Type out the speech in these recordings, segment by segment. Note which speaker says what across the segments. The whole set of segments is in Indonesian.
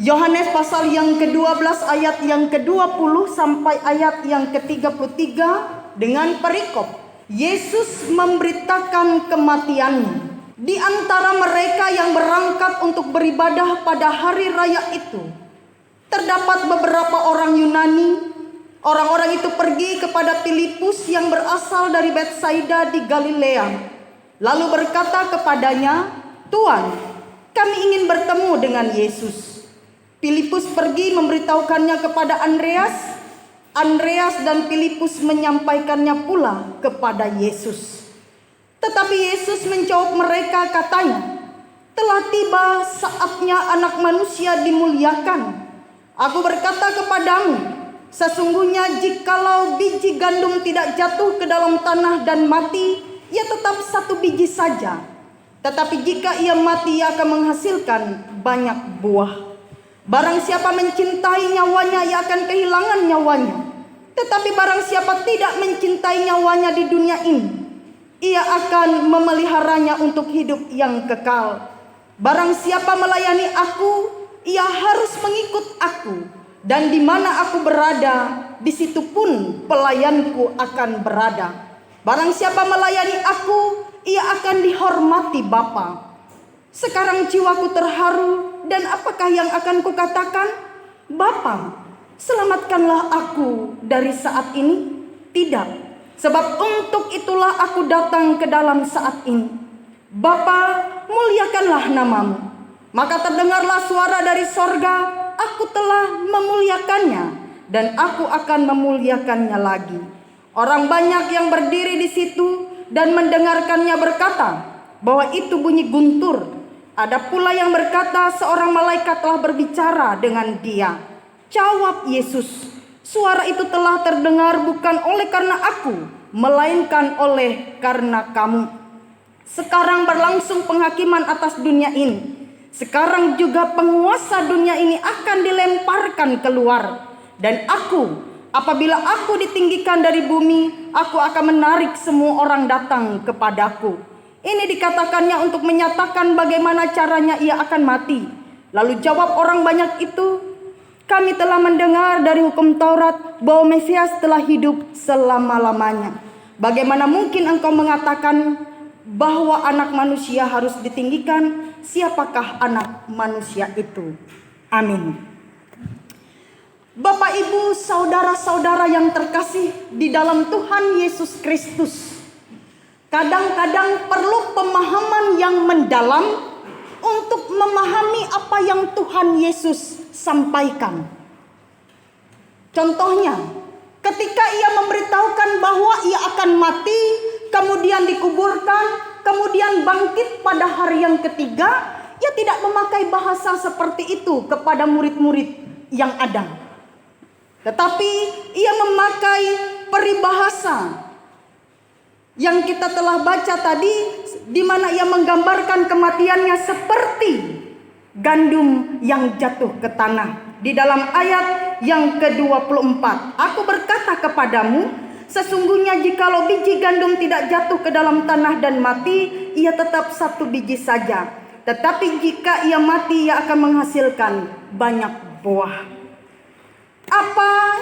Speaker 1: Yohanes pasal yang ke-12 ayat yang ke-20 sampai ayat yang ke-33 dengan perikop Yesus memberitakan kematiannya. Di antara mereka yang berangkat untuk beribadah pada hari raya itu, terdapat beberapa orang Yunani. Orang-orang itu pergi kepada Filipus yang berasal dari Betsaida di Galilea, lalu berkata kepadanya, "Tuan, kami ingin bertemu dengan Yesus." Filipus pergi memberitahukannya kepada Andreas. Andreas dan Filipus menyampaikannya pula kepada Yesus. Tetapi Yesus menjawab mereka, katanya, "Telah tiba saatnya Anak Manusia dimuliakan. Aku berkata kepadamu, sesungguhnya jikalau biji gandum tidak jatuh ke dalam tanah dan mati, ia tetap satu biji saja. Tetapi jika ia mati, ia akan menghasilkan banyak buah. Barang siapa mencintai nyawanya, ia akan kehilangan nyawanya. Tetapi barang siapa tidak mencintai nyawanya di dunia ini, ia akan memeliharanya untuk hidup yang kekal. Barang siapa melayani aku, ia harus mengikut aku. Dan di mana aku berada, di situ pun pelayanku akan berada. Barang siapa melayani aku, ia akan dihormati Bapa." Sekarang jiwaku terharu, dan apakah yang akan kukatakan? "Bapa, selamatkanlah aku dari saat ini." Tidak, sebab untuk itulah aku datang ke dalam saat ini. "Bapa, muliakanlah namamu." Maka terdengarlah suara dari sorga, "Aku telah memuliakannya, dan aku akan memuliakannya lagi." Orang banyak yang berdiri di situ dan mendengarkannya berkata bahwa itu bunyi guntur. Ada pula yang berkata, "Seorang malaikat telah berbicara dengan dia." Jawab Yesus, "Suara itu telah terdengar bukan oleh karena aku, melainkan oleh karena kamu. Sekarang berlangsung penghakiman atas dunia ini. Sekarang juga penguasa dunia ini akan dilemparkan keluar. Dan aku, apabila aku ditinggikan dari bumi, aku akan menarik semua orang datang kepadaku." Ini dikatakannya untuk menyatakan bagaimana caranya ia akan mati. Lalu jawab orang banyak itu, "Kami telah mendengar dari hukum Taurat bahwa Mesias telah hidup selama-lamanya. Bagaimana mungkin engkau mengatakan bahwa Anak Manusia harus ditinggikan? Siapakah Anak Manusia itu?" Amin. Bapak, Ibu, saudara-saudara yang terkasih di dalam Tuhan Yesus Kristus, kadang-kadang perlu pemahaman yang mendalam untuk memahami apa yang Tuhan Yesus sampaikan. Contohnya, ketika ia memberitahukan bahwa ia akan mati, kemudian dikuburkan, kemudian bangkit pada hari yang ketiga, ia tidak memakai bahasa seperti itu kepada murid-murid yang ada. Tetapi ia memakai peribahasa yang kita telah baca tadi, di mana ia menggambarkan kematiannya seperti gandum yang jatuh ke tanah. Di dalam ayat yang ke-24, "Aku berkata kepadamu, sesungguhnya jikalau biji gandum tidak jatuh ke dalam tanah dan mati, ia tetap satu biji saja. Tetapi jika ia mati, ia akan menghasilkan banyak buah." Apa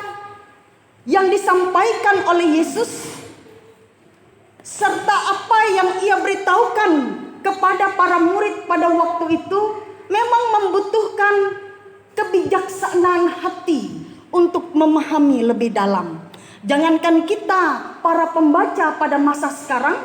Speaker 1: yang disampaikan oleh Yesus serta apa yang ia beritahukan kepada para murid pada waktu itu memang membutuhkan kebijaksanaan hati untuk memahami lebih dalam. Jangankan kita para pembaca pada masa sekarang,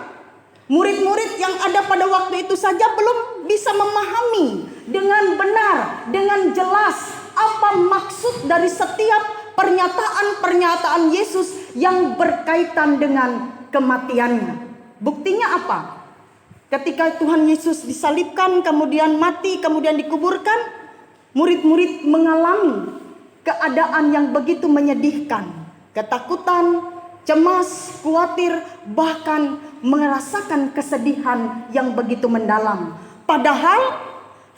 Speaker 1: murid-murid yang ada pada waktu itu saja belum bisa memahami dengan benar, dengan jelas apa maksud dari setiap pernyataan-pernyataan Yesus yang berkaitan dengan kematiannya. Buktinya apa? Ketika Tuhan Yesus disalibkan, kemudian mati, kemudian dikuburkan, murid-murid mengalami keadaan yang begitu menyedihkan. Ketakutan, cemas, khawatir, bahkan merasakan kesedihan yang begitu mendalam. Padahal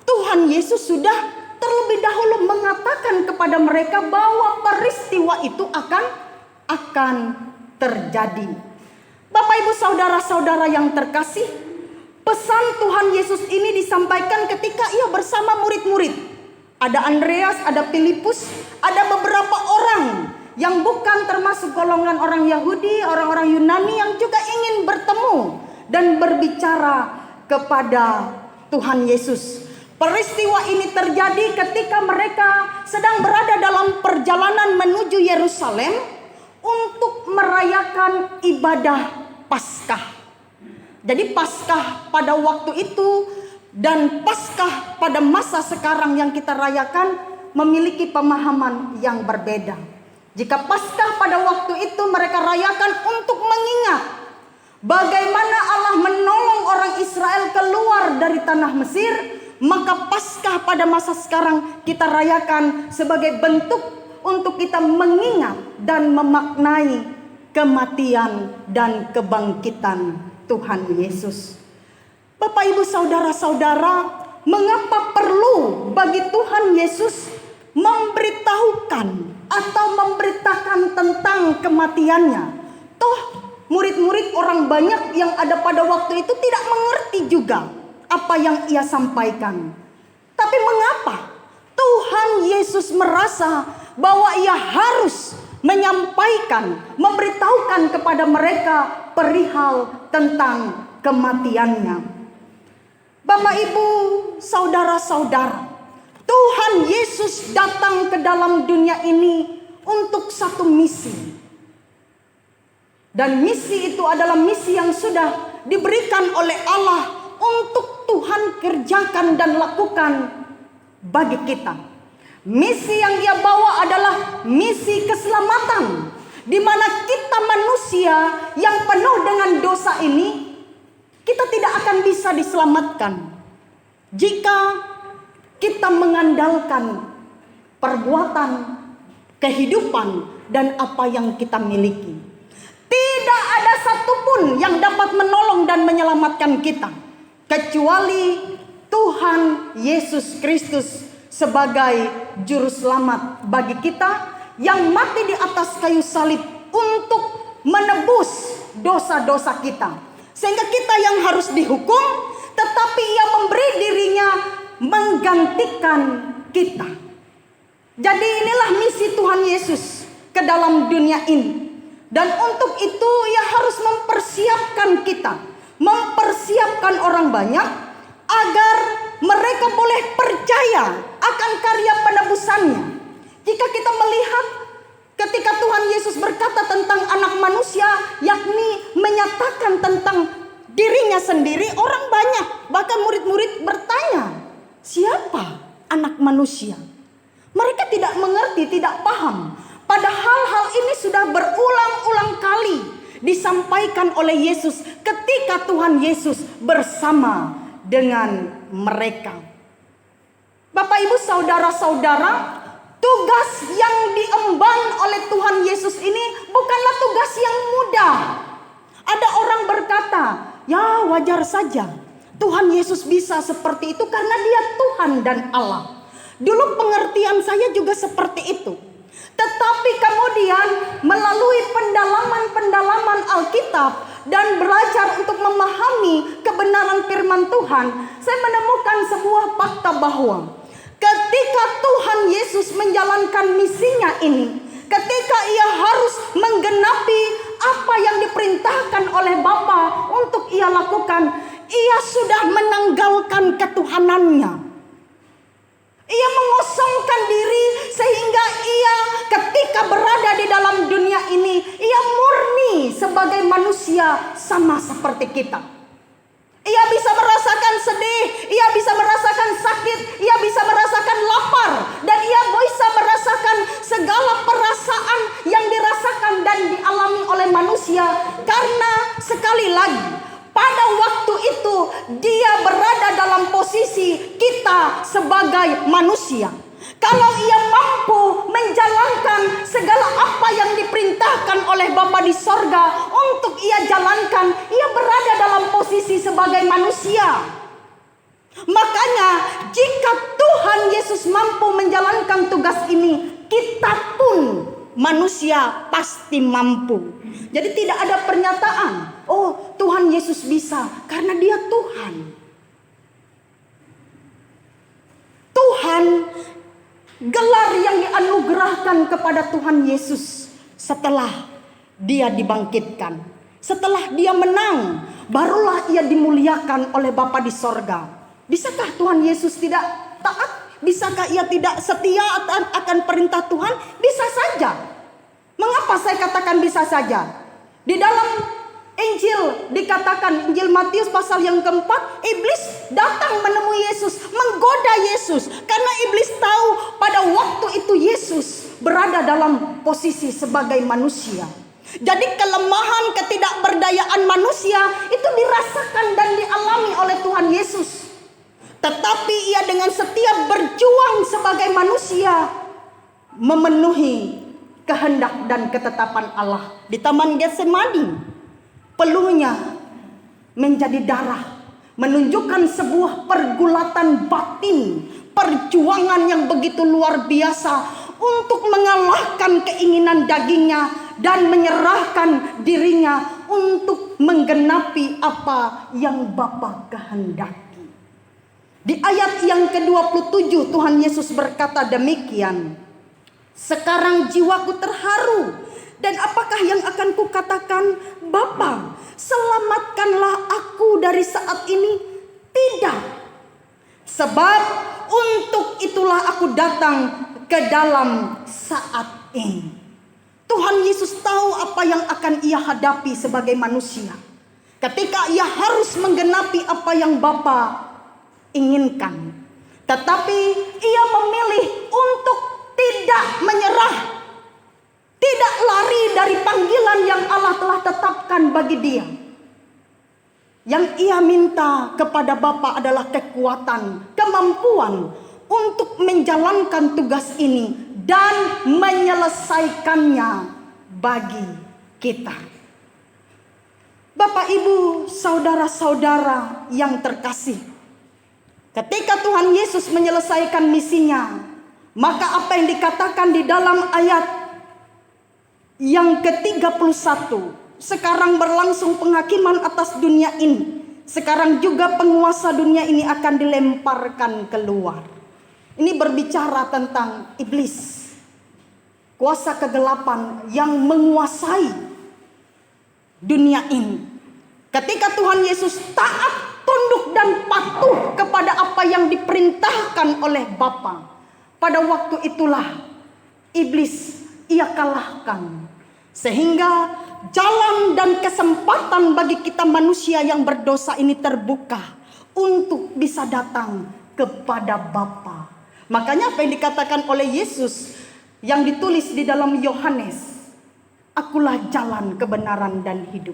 Speaker 1: Tuhan Yesus sudah terlebih dahulu mengatakan kepada mereka bahwa peristiwa itu akan terjadi. Bapak, Ibu, saudara-saudara yang terkasih, pesan Tuhan Yesus ini disampaikan ketika ia bersama murid-murid. Ada Andreas, ada Filipus, ada beberapa orang yang bukan termasuk golongan orang Yahudi, orang-orang Yunani yang juga ingin bertemu dan berbicara kepada Tuhan Yesus. Peristiwa ini terjadi ketika mereka sedang berada dalam perjalanan menuju Yerusalem untuk merayakan ibadah Paskah. Jadi Paskah pada waktu itu dan Paskah pada masa sekarang yang kita rayakan memiliki pemahaman yang berbeda. Jika Paskah pada waktu itu mereka rayakan untuk mengingat bagaimana Allah menolong orang Israel keluar dari tanah Mesir, maka Paskah pada masa sekarang kita rayakan sebagai bentuk untuk kita mengingat dan memaknai kematian dan kebangkitan Tuhan Yesus. Bapak, Ibu, saudara-saudara, mengapa perlu bagi Tuhan Yesus memberitahukan atau memberitakan tentang kematiannya? Toh murid-murid orang banyak yang ada pada waktu itu tidak mengerti juga apa yang ia sampaikan. Tapi mengapa Tuhan Yesus merasa bahwa ia harus menyampaikan, memberitahukan kepada mereka perihal tentang kematiannya? Bapak, Ibu, saudara-saudara, Tuhan Yesus datang ke dalam dunia ini untuk satu misi. Dan misi itu adalah misi yang sudah diberikan oleh Allah untuk Tuhan kerjakan dan lakukan bagi kita. Misi yang Dia bawa adalah misi keselamatan, di mana kita manusia yang penuh dengan dosa ini, kita tidak akan bisa diselamatkan jika kita mengandalkan perbuatan, kehidupan, dan apa yang kita miliki. Tidak ada satupun yang dapat menolong dan menyelamatkan kita kecuali Tuhan Yesus Kristus sebagai juru selamat bagi kita yang mati di atas kayu salib untuk menebus dosa-dosa kita. Sehingga kita yang harus dihukum, tetapi Ia memberi dirinya menggantikan kita. Jadi inilah misi Tuhan Yesus ke dalam dunia ini. Dan untuk itu Ia harus mempersiapkan kita, mempersiapkan orang banyak agar mereka boleh percaya akan karya penebusannya. Jika kita melihat ketika Tuhan Yesus berkata tentang anak manusia, yakni menyatakan tentang dirinya sendiri, orang banyak, bahkan murid-murid bertanya, siapa anak manusia? Mereka tidak mengerti, tidak paham. Padahal hal ini sudah berulang-ulang kali disampaikan oleh Yesus ketika Tuhan Yesus bersama dengan mereka. Bapak, Ibu, saudara-saudara, tugas yang diemban oleh Tuhan Yesus ini bukanlah tugas yang mudah. Ada orang berkata, ya wajar saja Tuhan Yesus bisa seperti itu karena Dia Tuhan dan Allah. Dulu pengertian saya juga seperti itu. Tetapi kemudian melalui pendalaman-pendalaman Alkitab dan belajar untuk memahami kebenaran firman Tuhan, saya menemukan sebuah fakta bahwa ketika Tuhan Yesus menjalankan misinya ini, ketika Ia harus menggenapi apa yang diperintahkan oleh Bapa untuk Ia lakukan, Ia sudah menanggalkan ketuhanannya. Ia mengosongkan diri sehingga Ia ketika berada di dalam dunia ini, Ia murni sebagai manusia sama seperti kita. Ia bisa merasakan sedih, Ia bisa merasakan sakit, Ia bisa merasakan lapar, dan Ia bisa merasakan segala perasaan yang dirasakan dan dialami oleh manusia. Karena sekali lagi, pada waktu itu Dia berada dalam posisi kita sebagai manusia. Kalau Ia mampu menjalankan segala apa yang diperintahkan oleh Bapa di sorga untuk Ia jalankan, Ia berada dalam posisi sebagai manusia. Makanya jika Tuhan Yesus mampu menjalankan tugas ini, kita pun manusia pasti mampu. Jadi tidak ada pernyataan, oh Tuhan Yesus bisa karena Dia Tuhan. Tuhan Gelar yang dianugerahkan kepada Tuhan Yesus setelah dia dibangkitkan, setelah dia menang, barulah ia dimuliakan oleh Bapa di sorga. Bisakah Tuhan Yesus tidak taat? Bisakah ia tidak setia akan perintah Tuhan? Bisa saja. Mengapa saya katakan bisa saja? Di dalam Injil dikatakan, Injil Matius pasal yang keempat, iblis datang menemui Yesus, menggoda Yesus. Karena iblis tahu pada waktu itu Yesus berada dalam posisi sebagai manusia. Jadi kelemahan, ketidakberdayaan manusia itu dirasakan dan dialami oleh Tuhan Yesus. Tetapi ia dengan setia berjuang sebagai manusia, memenuhi kehendak dan ketetapan Allah. Di Taman Getsemani, peluhnya menjadi darah, menunjukkan sebuah pergulatan batin, perjuangan yang begitu luar biasa untuk mengalahkan keinginan dagingnya dan menyerahkan dirinya untuk menggenapi apa yang Bapa kehendaki. Di ayat yang ke-27 Tuhan Yesus berkata demikian, "Sekarang jiwaku terharu. Dan apakah yang akan kukatakan? Bapa, selamatkanlah aku dari saat ini." Tidak. Sebab untuk itulah aku datang ke dalam saat ini. Tuhan Yesus tahu apa yang akan ia hadapi sebagai manusia. Ketika ia harus menggenapi apa yang Bapa inginkan. Tetapi ia memilih untuk tidak menyerah. Tidak lari dari panggilan yang Allah telah tetapkan bagi dia. Yang ia minta kepada Bapa adalah kekuatan, kemampuan untuk menjalankan tugas ini dan menyelesaikannya bagi kita. Bapak, Ibu, saudara-saudara yang terkasih, ketika Tuhan Yesus menyelesaikan misinya, maka apa yang dikatakan di dalam ayat yang ke-31, sekarang berlangsung penghakiman atas dunia ini. Sekarang juga penguasa dunia ini akan dilemparkan keluar. Ini berbicara tentang iblis, kuasa kegelapan yang menguasai dunia ini. Ketika Tuhan Yesus taat, tunduk dan patuh kepada apa yang diperintahkan oleh Bapa, pada waktu itulah iblis ia kalahkan. Sehingga jalan dan kesempatan bagi kita manusia yang berdosa ini terbuka untuk bisa datang kepada Bapa. Makanya apa yang dikatakan oleh Yesus yang ditulis di dalam Yohanes, "Akulah jalan, kebenaran dan hidup.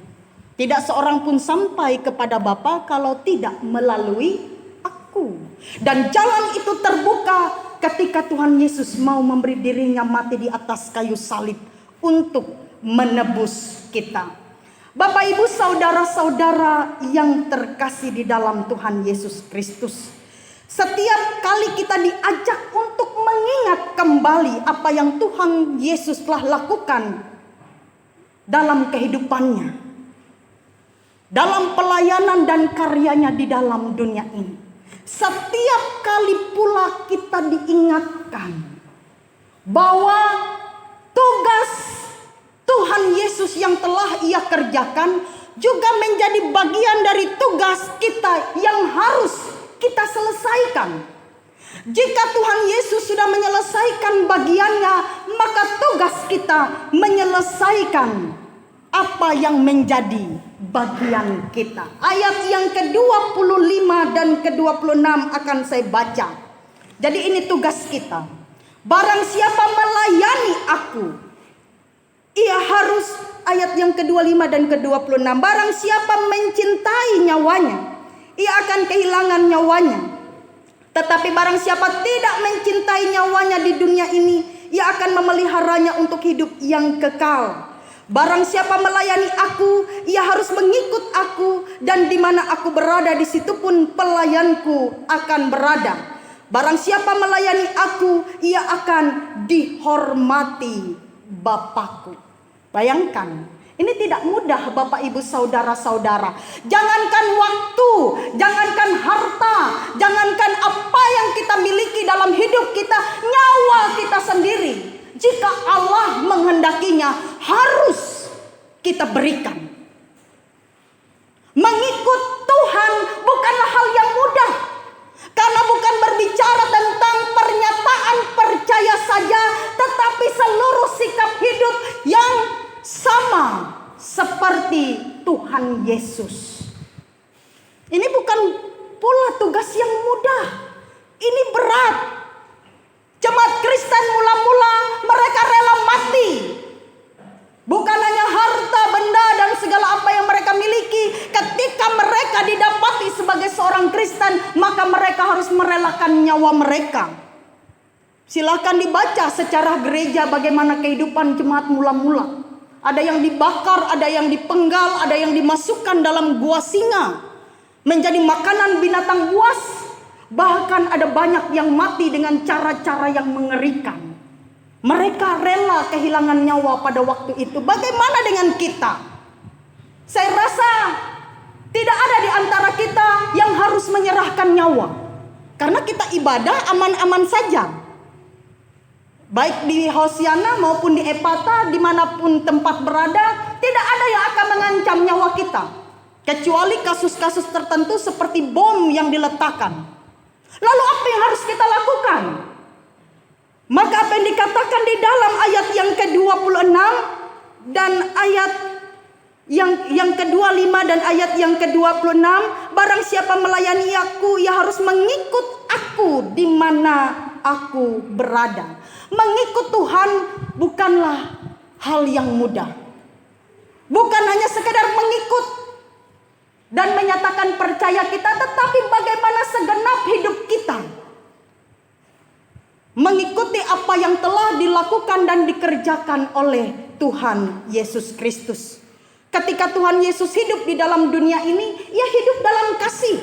Speaker 1: Tidak seorang pun sampai kepada Bapa kalau tidak melalui aku." Dan jalan itu terbuka ketika Tuhan Yesus mau memberi dirinya mati di atas kayu salib untuk menebus kita. Bapak, Ibu, saudara-saudara yang terkasih di dalam Tuhan Yesus Kristus, setiap kali kita diajak untuk mengingat kembali apa yang Tuhan Yesus telah lakukan dalam kehidupannya, dalam pelayanan dan karyanya di dalam dunia ini. Setiap kali pula kita diingatkan bahwa tugas Tuhan Yesus yang telah ia kerjakan juga menjadi bagian dari tugas kita yang harus kita selesaikan. Jika Tuhan Yesus sudah menyelesaikan bagiannya, maka tugas kita menyelesaikan apa yang menjadi bagian kita. Ayat yang ke-25 dan ke-26 akan saya baca. Jadi ini tugas kita. Barang siapa melayani aku, ia harus, ayat yang ke-25 dan ke-26, barang siapa mencintai nyawanya, ia akan kehilangan nyawanya. Tetapi barang siapa tidak mencintai nyawanya di dunia ini, ia akan memeliharanya untuk hidup yang kekal. Barang siapa melayani aku, ia harus mengikut aku, dan di mana aku berada, di situ pun pelayanku akan berada. Barang siapa melayani aku, ia akan dihormati Bapakku. Bayangkan, Ini tidak mudah Bapak Ibu saudara-saudara. Jangankan waktu, jangankan harta, jangankan apa yang kita miliki dalam hidup kita, nyawa kita sendiri. Jika Allah menghendakinya harus kita berikan. Mengikut Tuhan bukanlah hal yang mudah. Karena bukan berbicara tentang pernyataan percaya saja, tetapi seluruh sikap hidup yang sama seperti Tuhan Yesus. Ini bukan pula tugas yang mudah. Ini berat. Jemaat Kristen mula-mula mereka rela mati. Bukan hanya harta, benda, dan segala apa yang mereka miliki. Ketika mereka didapati sebagai seorang Kristen, maka mereka harus merelakan nyawa mereka. Silakan dibaca secara gereja bagaimana kehidupan jemaat mula-mula. Ada yang dibakar, ada yang dipenggal, ada yang dimasukkan dalam gua singa, menjadi makanan binatang buas. Bahkan ada banyak yang mati dengan cara-cara yang mengerikan. Mereka rela kehilangan nyawa pada waktu itu. Bagaimana dengan kita? Saya rasa tidak ada di antara kita yang harus menyerahkan nyawa. Karena kita ibadah aman-aman saja. Baik di Hosiana maupun di Epata, dimanapun tempat berada, tidak ada yang akan mengancam nyawa kita. Kecuali kasus-kasus tertentu seperti bom yang diletakkan. Lalu apa yang harus kita lakukan? Maka apa yang dikatakan di dalam ayat yang ke-26 dan ayat yang ke-25 dan ayat yang ke-26, barang siapa melayani aku, ia harus mengikut aku di mana aku berada. Mengikut Tuhan bukanlah hal yang mudah. Bukan hanya sekedar mengikut dan menyatakan percaya kita, tetapi bagaimana segenap hidup kita mengikuti apa yang telah dilakukan dan dikerjakan oleh Tuhan Yesus Kristus. Ketika Tuhan Yesus hidup di dalam dunia ini, ia hidup dalam kasih.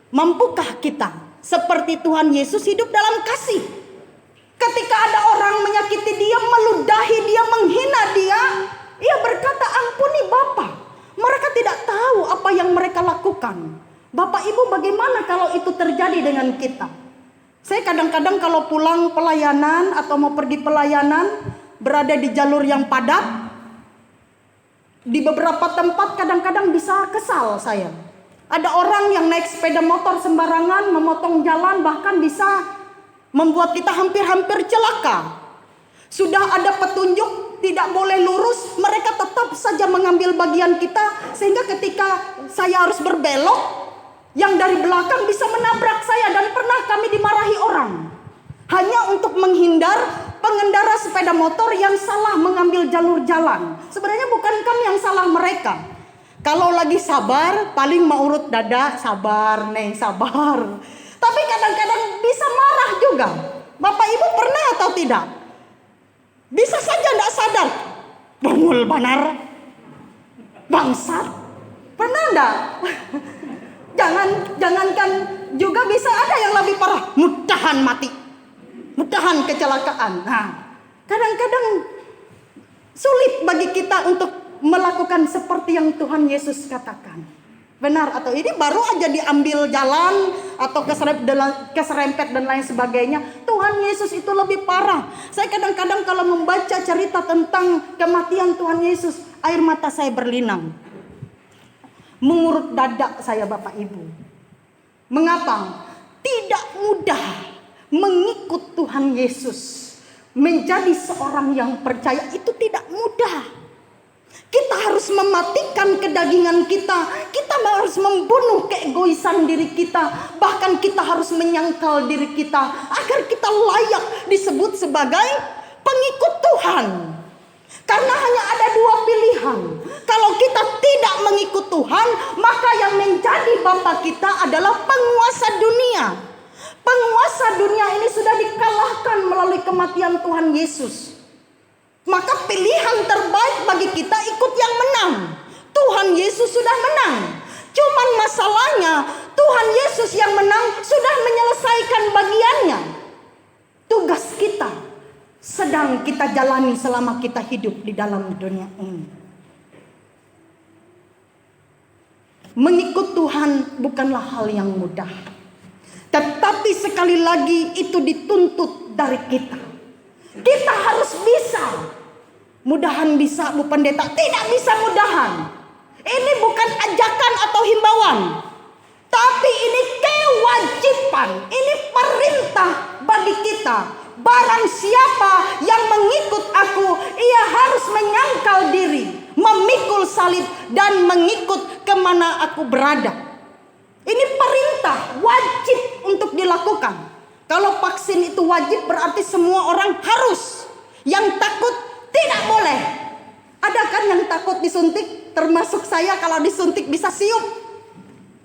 Speaker 1: Mampukah kita seperti Tuhan Yesus hidup dalam kasih? Ketika ada orang menyakiti dia, meludahi dia, menghina dia, ia berkata, ampuni Bapa. Mereka tidak tahu apa yang mereka lakukan. Bapak Ibu, bagaimana kalau itu terjadi dengan kita? Saya kadang-kadang kalau pulang pelayanan atau mau pergi pelayanan, berada di jalur yang padat, di beberapa tempat kadang-kadang bisa kesal saya. Ada orang yang naik sepeda motor sembarangan, memotong jalan, bahkan bisa membuat kita hampir-hampir celaka. Sudah ada petunjuk tidak boleh lurus, mereka tetap saja mengambil bagian kita, sehingga ketika saya harus berbelok, yang dari belakang bisa menabrak saya, dan pernah kami dimarahi orang hanya untuk menghindar pengendara sepeda motor yang salah mengambil jalur jalan. Sebenarnya bukan kami yang salah, mereka. Kalau lagi sabar paling mau urut dada, sabar neng, sabar. Tapi kadang-kadang bisa marah juga. Bapak Ibu pernah atau tidak? Bisa saja tidak sadar, bungul banar, bangsat. Pernah enggak? Jangankan juga bisa ada yang lebih parah, mudahan mati, mudahan kecelakaan. Nah, kadang-kadang sulit bagi kita untuk melakukan seperti yang Tuhan Yesus katakan. Benar atau ini baru aja diambil jalan atau keserempet dan lain sebagainya. Tuhan Yesus itu lebih parah. Saya kadang-kadang kalau membaca cerita tentang kematian Tuhan Yesus, air mata saya berlinang. Mengurut dada saya, Bapak Ibu. Mengapa? Tidak mudah mengikut Tuhan Yesus. Menjadi seorang yang percaya itu tidak mudah. Kita harus mematikan kedagingan kita. Kita harus membunuh keegoisan diri kita. Bahkan kita harus menyangkal diri kita agar kita layak disebut sebagai pengikut Tuhan. Karena hanya ada dua pilihan. Kalau kita tidak mengikut Tuhan, maka yang menjadi bapa kita adalah penguasa dunia. Penguasa dunia ini sudah dikalahkan melalui kematian Tuhan Yesus. Maka pilihan terbaik bagi kita ikut yang menang. Tuhan Yesus sudah menang. Cuman masalahnya Tuhan Yesus yang menang sudah menyelesaikan bagiannya. Tugas kita sedang kita jalani selama kita hidup di dalam dunia ini. mengikut Tuhan bukanlah hal yang mudah. Tetapi sekali lagi itu dituntut dari kita. Kita harus bisa. Mudahan bisa Bu Pendeta? Tidak bisa mudahan. Ini bukan ajakan atau himbauan. Tapi ini kewajiban. Ini perintah bagi kita. Barang siapa yang mengikut aku, ia harus menyangkal diri, memikul salib, dan mengikut kemana aku berada. Ini perintah wajib untuk dilakukan. Kalau vaksin itu wajib berarti semua orang harus. Yang takut tidak boleh. Ada kan yang takut disuntik? Termasuk saya, kalau disuntik bisa siup.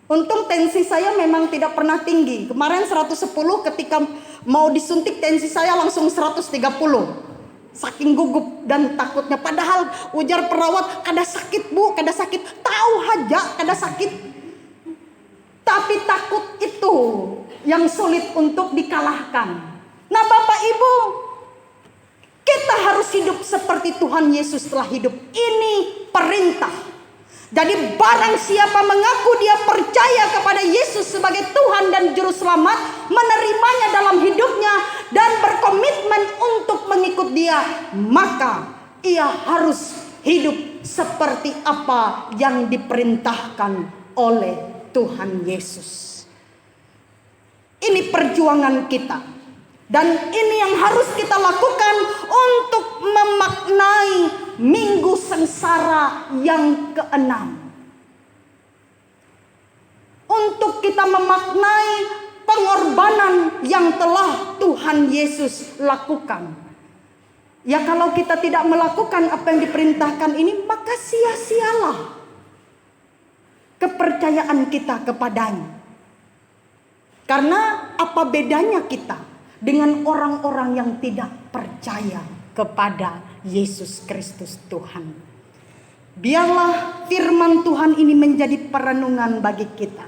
Speaker 1: Untung tensi saya memang tidak pernah tinggi. Kemarin 110, ketika mau disuntik tensi saya langsung 130. Saking gugup dan takutnya. Padahal ujar perawat, kada sakit Bu, kada sakit. Tahu aja kada sakit. Tapi takut itu yang sulit untuk dikalahkan. Nah Bapak Ibu, kita harus hidup seperti Tuhan Yesus telah hidup. Ini perintah. Jadi barang siapa mengaku dia percaya kepada Yesus sebagai Tuhan dan Juru Selamat, menerimanya dalam hidupnya dan berkomitmen untuk mengikut dia, maka ia harus hidup seperti apa yang diperintahkan oleh Tuhan Yesus. Ini perjuangan kita. Dan ini yang harus kita lakukan untuk memaknai minggu sengsara yang ke-6. Untuk kita memaknai pengorbanan yang telah Tuhan Yesus lakukan. Ya kalau kita tidak melakukan apa yang diperintahkan ini, maka sia-sialah kepercayaan kita kepadanya. Karena apa bedanya kita dengan orang-orang yang tidak percaya kepada Yesus Kristus Tuhan? Biarlah firman Tuhan ini menjadi perenungan bagi kita,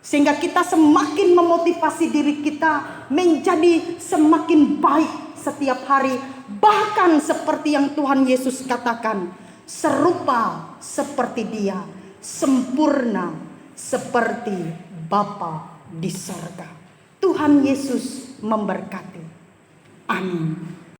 Speaker 1: sehingga kita semakin memotivasi diri kita menjadi semakin baik setiap hari. Bahkan seperti yang Tuhan Yesus katakan, serupa seperti Dia, sempurna seperti Bapa di sorga. Tuhan Yesus memberkati. Amin.